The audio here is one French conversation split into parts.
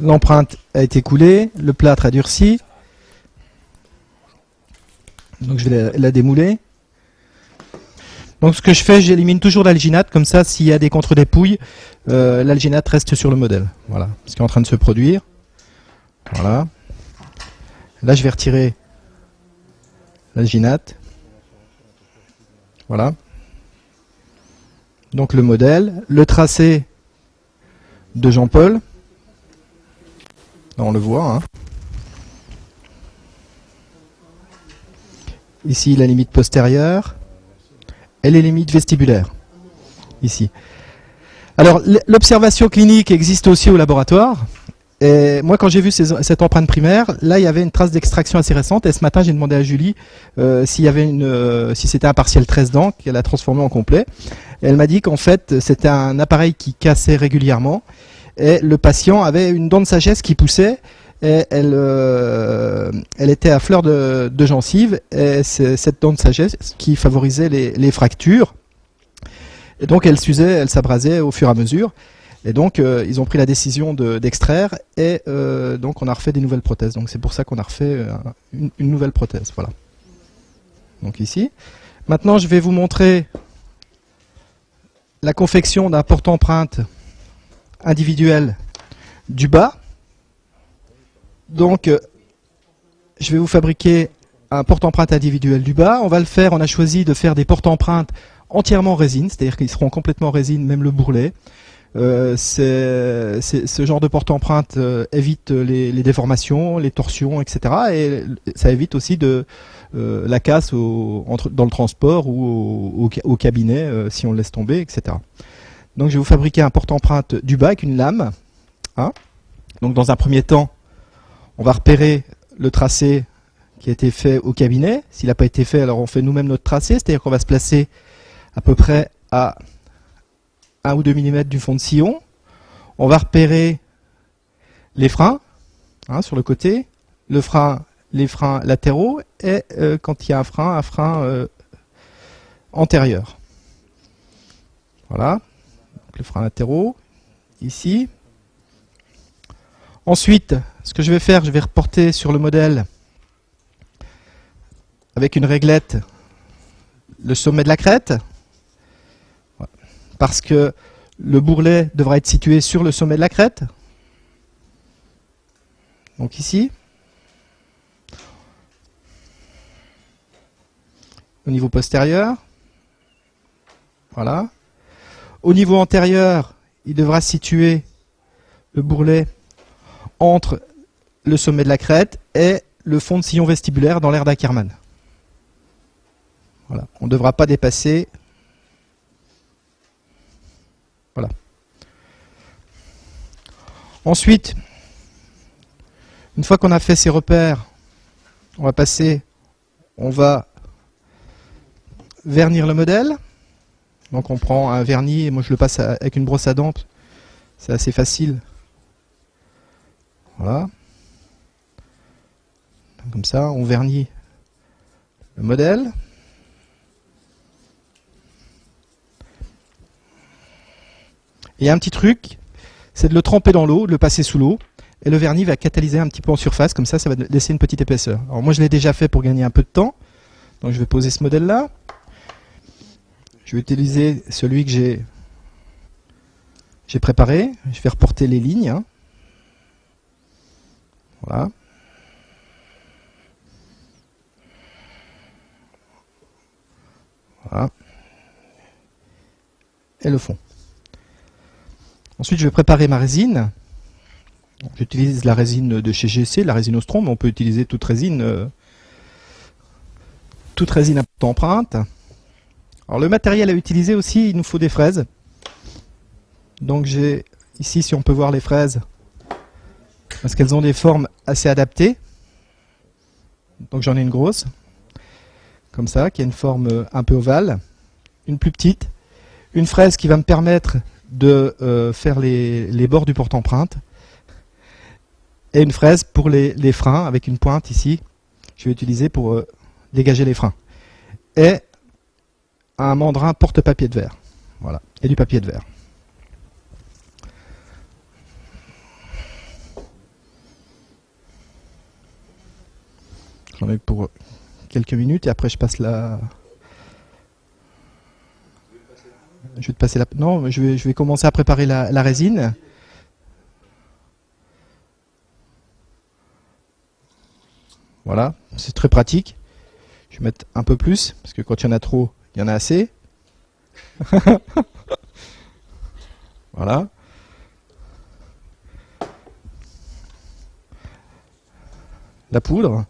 L'empreinte a été coulée, le plâtre a durci. Donc je vais la démouler. Donc ce que je fais, j'élimine toujours l'alginate, comme ça s'il y a des contre-dépouilles, l'alginate reste sur le modèle. Voilà, ce qui est en train de se produire. Voilà. Là je vais retirer l'alginate. Voilà. Donc le modèle, le tracé de Jean-Paul. Là on le voit. Hein. Ici la limite postérieure et les limites vestibulaires. Ici. Alors l'observation clinique existe aussi au laboratoire. Et moi quand j'ai vu cette empreinte primaire, là il y avait une trace d'extraction assez récente. Et ce matin j'ai demandé à Julie s'il y avait si c'était un partiel 13 dents qu'elle a transformé en complet. Et elle m'a dit qu'en fait c'était un appareil qui cassait régulièrement. Et le patient avait une dent de sagesse qui poussait. Et elle était à fleur de gencive, et c'est cette dent de sagesse qui favorisait les fractures. Et donc elle s'usait, elle s'abrasait au fur et à mesure. Et donc ils ont pris la décision d'extraire, et donc on a refait des nouvelles prothèses. Donc c'est pour ça qu'on a refait une nouvelle prothèse. Voilà. Donc ici. Maintenant je vais vous montrer la confection d'un porte-empreinte individuel du bas. Donc, je vais vous fabriquer un porte-empreinte individuel du bas. On va le faire, on a choisi de faire des porte-empreintes entièrement en résine, c'est-à-dire qu'ils seront complètement en résine, même le bourrelet. Ce genre de porte-empreinte évite les déformations, les torsions, etc. Et ça évite aussi la casse dans le transport ou au cabinet si on le laisse tomber, etc. Donc, je vais vous fabriquer un porte-empreinte du bas avec une lame. Hein. Donc, dans un premier temps, on va repérer le tracé qui a été fait au cabinet. S'il n'a pas été fait, alors on fait nous-mêmes notre tracé, c'est-à-dire qu'on va se placer à peu près à 1 ou 2 mm du fond de sillon. On va repérer les freins sur le côté, les freins latéraux et quand il y a un frein antérieur. Voilà, donc les freins latéraux, ici. Ensuite, ce que je vais faire, je vais reporter sur le modèle avec une réglette le sommet de la crête, parce que le bourrelet devra être situé sur le sommet de la crête. Donc ici. Au niveau postérieur. Voilà. Au niveau antérieur, il devra situer le bourrelet entre le sommet de la crête et le fond de sillon vestibulaire dans l'aire d'Ackermann. Voilà. On ne devra pas dépasser. Voilà. Ensuite, une fois qu'on a fait ces repères, on va vernir le modèle. Donc on prend un vernis, et moi je le passe avec une brosse à dents, c'est assez facile. Voilà. Comme ça, on vernit le modèle. Et un petit truc, c'est de le tremper dans l'eau, de le passer sous l'eau, et le vernis va catalyser un petit peu en surface, comme ça, ça va laisser une petite épaisseur. Alors moi, je l'ai déjà fait pour gagner un peu de temps, donc je vais poser ce modèle-là. Je vais utiliser celui que j'ai préparé. Je vais reporter les lignes. Voilà. Voilà. Et le fond. Ensuite, je vais préparer ma résine. J'utilise la résine de chez GC, la résine Ostrom, mais on peut utiliser toute résine à porte-empreinte. Alors le matériel à utiliser aussi, il nous faut des fraises. Donc j'ai ici, si on peut voir les fraises, parce qu'elles ont des formes assez adaptées. Donc j'en ai une grosse, comme ça, qui a une forme un peu ovale, une plus petite, une fraise qui va me permettre de faire les bords du porte-empreinte, et une fraise pour les freins, avec une pointe ici, je vais utiliser pour dégager les freins. Et un mandrin porte-papier de verre, voilà, et du papier de verre. J'en ai pour quelques minutes et après je passe la... Je vais te passer la... Non, je vais commencer à préparer la résine. Voilà, c'est très pratique. Je vais mettre un peu plus, parce que quand il y en a trop, il y en a assez. Voilà. La poudre.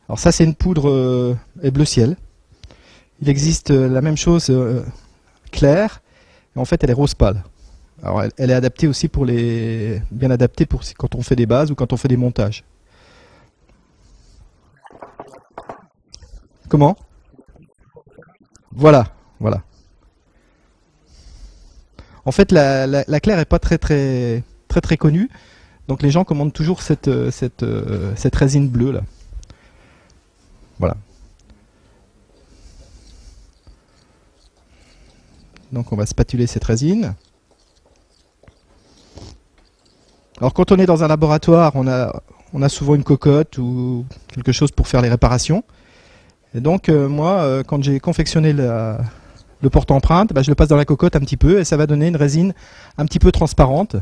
Alors ça, c'est une poudre bleu ciel. Il existe la même chose claire, et en fait, elle est rose pâle. Alors, elle est adaptée aussi pour les... bien adaptée pour quand on fait des bases ou quand on fait des montages. Comment? Voilà, voilà. En fait, la claire est pas très connue, donc les gens commandent toujours cette résine bleue là. Voilà. Donc on va spatuler cette résine. Alors quand on est dans un laboratoire, on a souvent une cocotte ou quelque chose pour faire les réparations. Et donc moi, quand j'ai confectionné le porte-empreinte, je le passe dans la cocotte un petit peu et ça va donner une résine un petit peu transparente.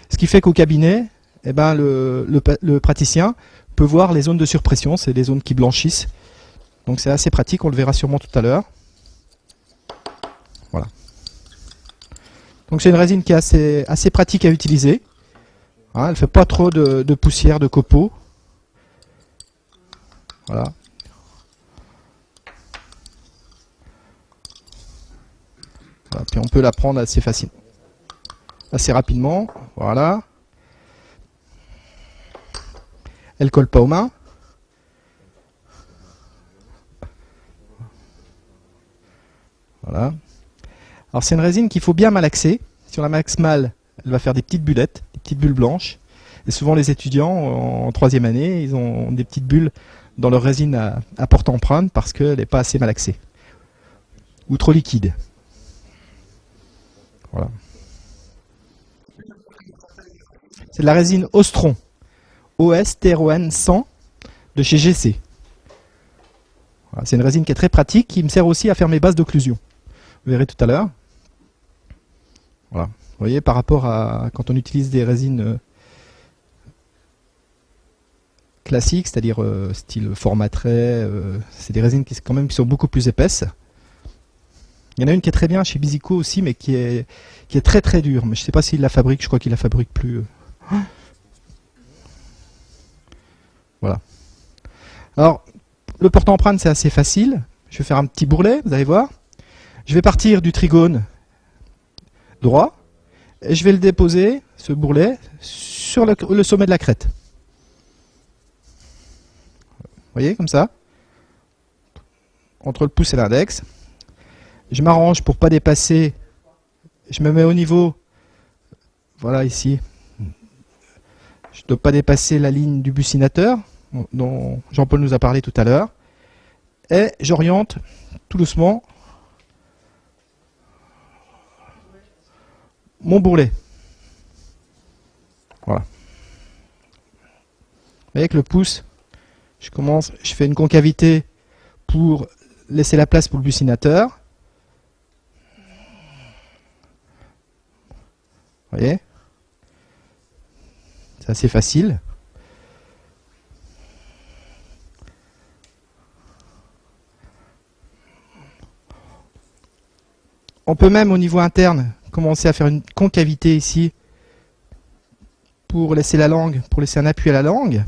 Ce qui fait qu'au cabinet, le praticien peut voir les zones de surpression, c'est les zones qui blanchissent. Donc c'est assez pratique, on le verra sûrement tout à l'heure. Voilà. Donc c'est une résine qui est assez pratique à utiliser. Hein, elle ne fait pas trop de poussière, de copeaux. Voilà. Voilà. Puis on peut la prendre assez facilement, assez rapidement. Voilà. Elle colle pas aux mains. Voilà. Alors c'est une résine qu'il faut bien malaxer. Si on la malaxe mal, elle va faire des petites bullettes, des petites bulles blanches. Et souvent les étudiants en troisième année, ils ont des petites bulles dans leur résine à porte-empreinte parce qu'elle n'est pas assez malaxée. Ou trop liquide. Voilà. C'est de la résine Ostron. OSTRON 100 de chez GC. Voilà, c'est une résine qui est très pratique, qui me sert aussi à faire mes bases d'occlusion. Vous verrez tout à l'heure. Voilà. Vous voyez, par rapport à quand on utilise des résines classiques, c'est-à-dire style format trait, c'est des résines qui sont beaucoup plus épaisses. Il y en a une qui est très bien chez Bizico aussi, mais qui est très dure. Mais je ne sais pas s'il la fabrique, je crois qu'il la fabrique plus. Voilà. Alors, le porte-empreinte, c'est assez facile. Je vais faire un petit bourrelet, vous allez voir. Je vais partir du trigone droit et je vais le déposer, ce bourrelet, sur le sommet de la crête. Vous voyez, comme ça. Entre le pouce et l'index. Je m'arrange pour pas dépasser. Je me mets au niveau. Voilà, ici. Je ne dois pas dépasser la ligne du buccinateur, dont Jean-Paul nous a parlé tout à l'heure. Et j'oriente tout doucement mon bourrelet. Voilà. Avec le pouce, je fais une concavité pour laisser la place pour le buccinateur. Vous voyez? C'est assez facile. On peut même au niveau interne commencer à faire une concavité ici pour laisser la langue, pour laisser un appui à la langue,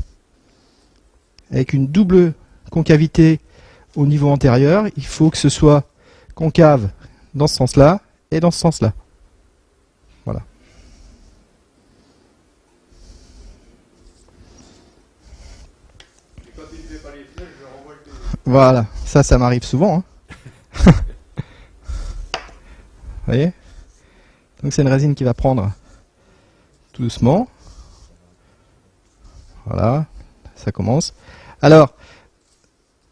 avec une double concavité au niveau antérieur. Il faut que ce soit concave dans ce sens-là et dans ce sens-là. Voilà. Voilà, ça m'arrive souvent. Hein. Vous voyez? Donc c'est une résine qui va prendre tout doucement. Voilà, ça commence. Alors,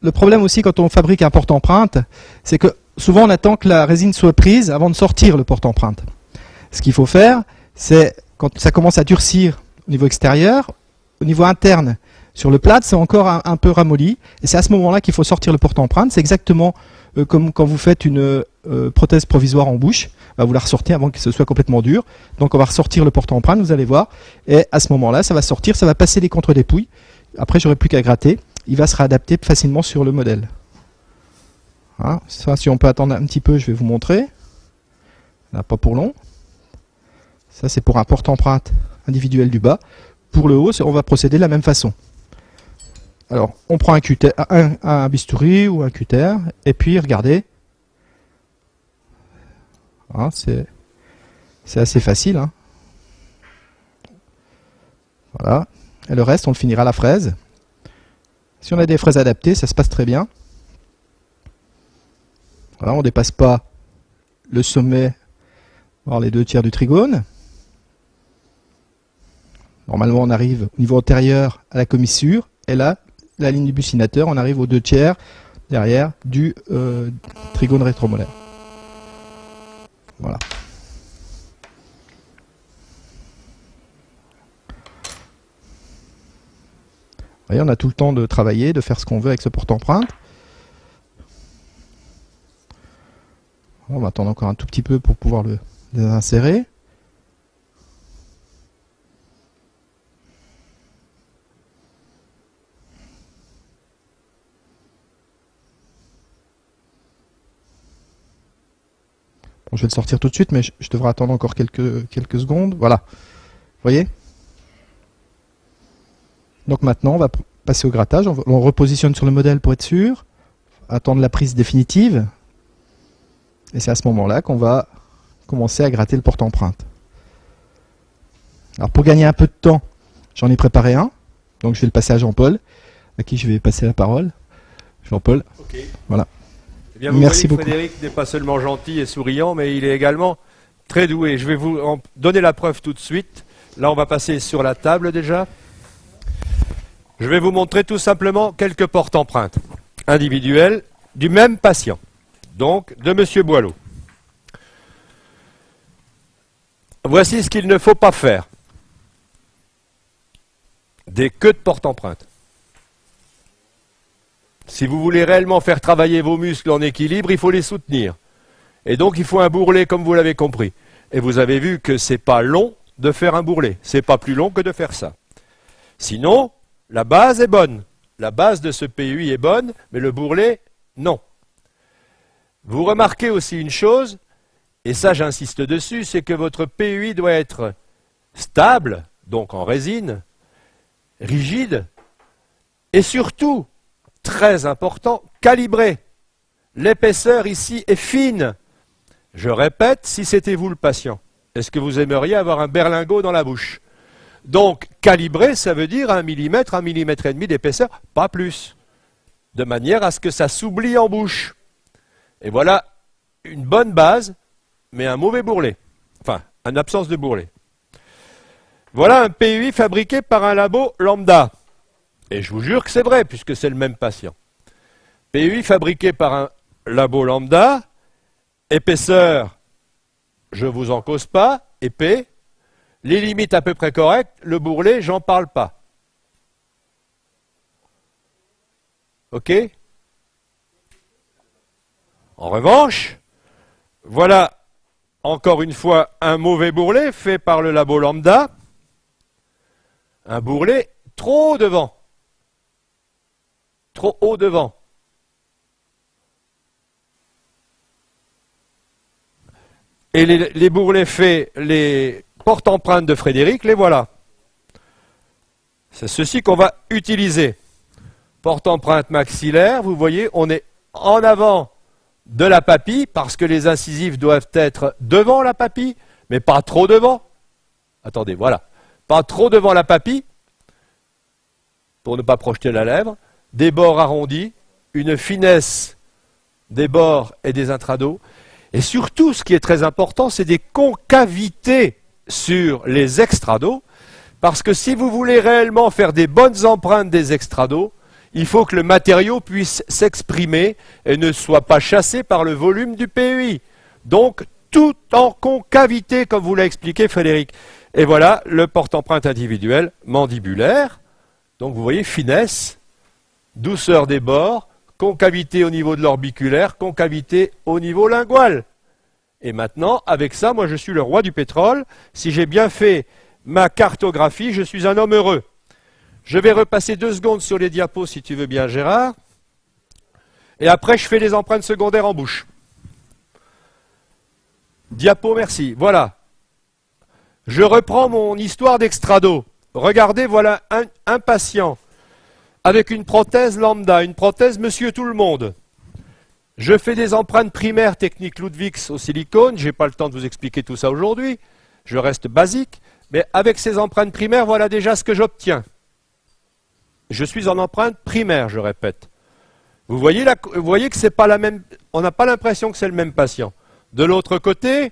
le problème aussi quand on fabrique un porte-empreinte, c'est que souvent on attend que la résine soit prise avant de sortir le porte-empreinte. Ce qu'il faut faire, c'est quand ça commence à durcir au niveau extérieur, au niveau interne, Sur le plat, c'est encore un peu ramolli. Et c'est à ce moment-là qu'il faut sortir le porte-empreinte. C'est exactement comme quand vous faites une prothèse provisoire en bouche. Bah, vous la ressortez avant que ce soit complètement dur. Donc on va ressortir le porte-empreinte, vous allez voir. Et à ce moment-là, ça va sortir, ça va passer les contre-dépouilles. Après, j'aurai plus qu'à gratter. Il va se réadapter facilement sur le modèle. Hein, ça, si on peut attendre un petit peu, je vais vous montrer. Là, pas pour long. Ça, c'est pour un porte-empreinte individuel du bas. Pour le haut, on va procéder de la même façon. Alors, on prend un cutter, un bistouri ou un cutter, et puis regardez. Hein, c'est assez facile. Hein. Voilà. Et le reste, on le finira à la fraise. Si on a des fraises adaptées, ça se passe très bien. Voilà, on ne dépasse pas le sommet, voire les 2/3 du trigone. Normalement, on arrive au niveau antérieur à la commissure, et là, la ligne du buccinateur, on arrive aux 2/3 derrière du trigone rétromolaire. Voilà. Vous voyez, on a tout le temps de travailler, de faire ce qu'on veut avec ce porte-empreinte. On va attendre encore un tout petit peu pour pouvoir le insérer. Bon, je vais le sortir tout de suite, mais je devrais attendre encore quelques secondes. Voilà. Vous voyez? Donc maintenant, on va passer au grattage. On repositionne sur le modèle pour être sûr. Attendre la prise définitive. Et c'est à ce moment-là qu'on va commencer à gratter le porte-empreinte. Alors pour gagner un peu de temps, j'en ai préparé un. Donc je vais le passer à Jean-Paul, à qui je vais passer la parole. Jean-Paul. Okay. Voilà. Eh bien, vous Merci voyez, beaucoup. Frédéric n'est pas seulement gentil et souriant, mais il est également très doué. Je vais vous en donner la preuve tout de suite. Là, on va passer sur la table déjà. Je vais vous montrer tout simplement quelques porte-empreintes individuelles du même patient, donc de M. Boileau. Voici ce qu'il ne faut pas faire. Des queues de porte-empreinte. Si vous voulez réellement faire travailler vos muscles en équilibre, il faut les soutenir. Et donc il faut un bourrelet comme vous l'avez compris. Et vous avez vu que c'est pas long de faire un bourrelet. C'est pas plus long que de faire ça. Sinon, la base est bonne. La base de ce PUI est bonne, mais le bourrelet, non. Vous remarquez aussi une chose, et ça j'insiste dessus, c'est que votre PUI doit être stable, donc en résine, rigide, et surtout, très important, calibré. L'épaisseur ici est fine. Je répète, si c'était vous le patient, est-ce que vous aimeriez avoir un berlingot dans la bouche? Donc, calibré, ça veut dire 1 mm, 1 mm et demi d'épaisseur, pas plus. De manière à ce que ça s'oublie en bouche. Et voilà une bonne base, mais un mauvais bourrelet. Enfin, une absence de bourrelet. Voilà un PUI fabriqué par un labo lambda. Et je vous jure que c'est vrai, puisque c'est le même patient. PUI fabriqué par un labo lambda, épaisseur, je ne vous en cause pas, épais, les limites à peu près correctes, le bourrelet, j'en parle pas. Ok? En revanche, voilà encore une fois un mauvais bourrelet fait par le labo lambda, un bourrelet trop devant. Trop haut devant. Et les bourrelets faits, les porte-empreintes de Frédéric, les voilà. C'est ceci qu'on va utiliser. Porte-empreinte maxillaire, vous voyez, on est en avant de la papille, parce que les incisives doivent être devant la papille, mais pas trop devant. Attendez, voilà. Pas trop devant la papille, pour ne pas projeter la lèvre. Des bords arrondis, une finesse des bords et des intrados. Et surtout, ce qui est très important, c'est des concavités sur les extrados, parce que si vous voulez réellement faire des bonnes empreintes des extrados, il faut que le matériau puisse s'exprimer et ne soit pas chassé par le volume du PUI. Donc, tout en concavité, comme vous l'a expliqué Frédéric. Et voilà le porte-empreinte individuel mandibulaire, Donc vous voyez, finesse, douceur des bords, concavité au niveau de l'orbiculaire, concavité au niveau lingual. Et maintenant, avec ça, moi je suis le roi du pétrole. Si j'ai bien fait ma cartographie, je suis un homme heureux. Je vais repasser 2 secondes sur les diapos si tu veux bien, Gérard. Et après, je fais les empreintes secondaires en bouche. Diapo, merci. Voilà. Je reprends mon histoire d'extrado. Regardez, voilà un patient avec une prothèse lambda, une prothèse Monsieur Tout-le-Monde. Je fais des empreintes primaires technique Ludwig's au silicone. Je n'ai pas le temps de vous expliquer tout ça aujourd'hui. Je reste basique. Mais avec ces empreintes primaires, voilà déjà ce que j'obtiens. Je suis en empreinte primaire, je répète. Vous voyez que c'est pas la même. On n'a pas l'impression que c'est le même patient. De l'autre côté,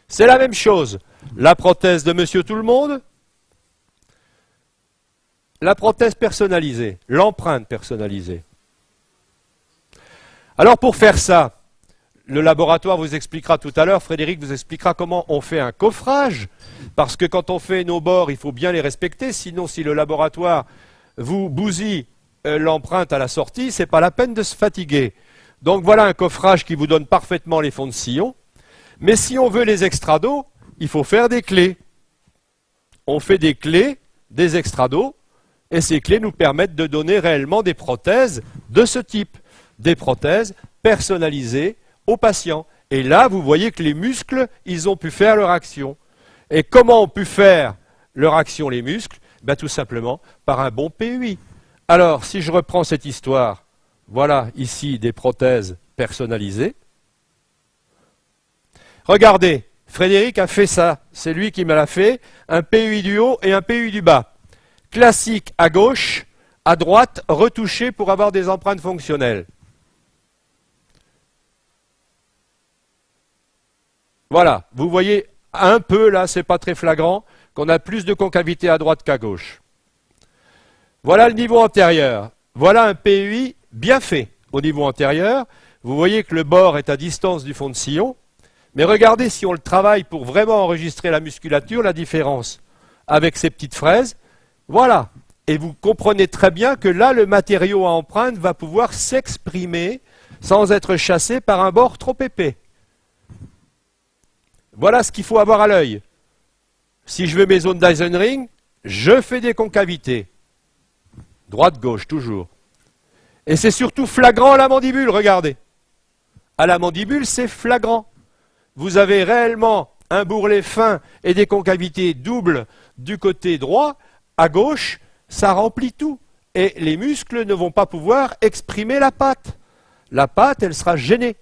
c'est la même chose. La prothèse de Monsieur Tout-le-Monde, la prothèse personnalisée, l'empreinte personnalisée. Alors pour faire ça, le laboratoire vous expliquera tout à l'heure, Frédéric vous expliquera comment on fait un coffrage, parce que quand on fait nos bords, il faut bien les respecter, sinon si le laboratoire vous bousille l'empreinte à la sortie, c'est pas la peine de se fatiguer. Donc voilà un coffrage qui vous donne parfaitement les fonds de sillon, mais si on veut les extrados, il faut faire des clés. On fait des clés, des extrados, et ces clés nous permettent de donner réellement des prothèses de ce type, des prothèses personnalisées aux patients. Et là, vous voyez que les muscles, ils ont pu faire leur action. Et comment ont pu faire leur action les muscles? Ben, tout simplement par un bon PUI. Alors, si je reprends cette histoire, voilà ici des prothèses personnalisées. Regardez, Frédéric a fait ça, c'est lui qui me l'a fait, un PUI du haut et un PUI du bas. Classique à gauche, à droite, retouché pour avoir des empreintes fonctionnelles. Voilà, vous voyez un peu, là, c'est pas très flagrant, qu'on a plus de concavité à droite qu'à gauche. Voilà le niveau antérieur. Voilà un PUI bien fait au niveau antérieur. Vous voyez que le bord est à distance du fond de sillon. Mais regardez si on le travaille pour vraiment enregistrer la musculature, la différence avec ces petites fraises. Voilà. Et vous comprenez très bien que là, le matériau à empreinte va pouvoir s'exprimer sans être chassé par un bord trop épais. Voilà ce qu'il faut avoir à l'œil. Si je veux mes zones d'Eisenring, je fais des concavités. Droite-gauche, toujours. Et c'est surtout flagrant à la mandibule, regardez. À la mandibule, c'est flagrant. Vous avez réellement un bourrelet fin et des concavités doubles du côté droit. À gauche, ça remplit tout. Et les muscles ne vont pas pouvoir exprimer la patte. La patte, elle sera gênée.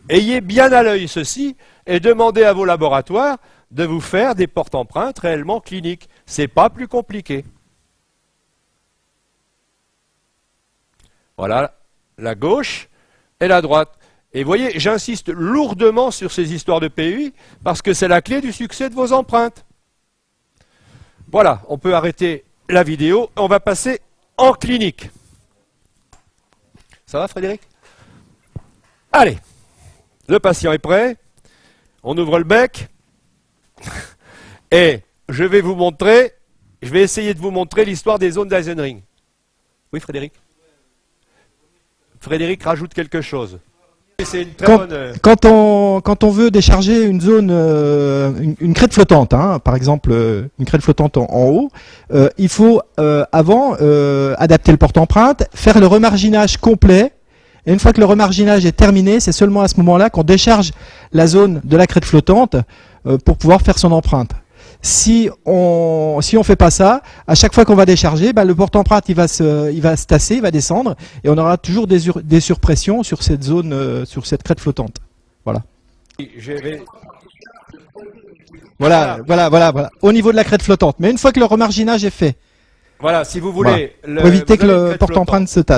Ayez bien à l'œil ceci et demandez à vos laboratoires de vous faire des porte-empreintes réellement cliniques. Ce n'est pas plus compliqué. Voilà la gauche et la droite. Et vous voyez, j'insiste lourdement sur ces histoires de PUI parce que c'est la clé du succès de vos empreintes. Voilà, on peut arrêter la vidéo. On va passer en clinique. Ça va, Frédéric? Allez, le patient est prêt. On ouvre le bec. Et je vais vous montrer, je vais essayer de vous montrer l'histoire des zones d'Eisenring. Oui, Frédéric? Frédéric rajoute quelque chose. C'est une très bonne... Quand on veut décharger une zone, une crête flottante, hein, par exemple une crête flottante en haut, il faut avant adapter le porte-empreinte, faire le remarginage complet, et une fois que le remarginage est terminé, c'est seulement à ce moment-là qu'on décharge la zone de la crête flottante pour pouvoir faire son empreinte. Si on fait pas ça, à chaque fois qu'on va décharger, le porte-empreinte il va se tasser, il va descendre, et on aura toujours des surpressions sur cette zone, sur cette crête flottante. Voilà. Voilà. Au niveau de la crête flottante. Mais une fois que le remarginage est fait, voilà, si vous voulez, voilà, pour éviter que le porte-empreinte se tasse.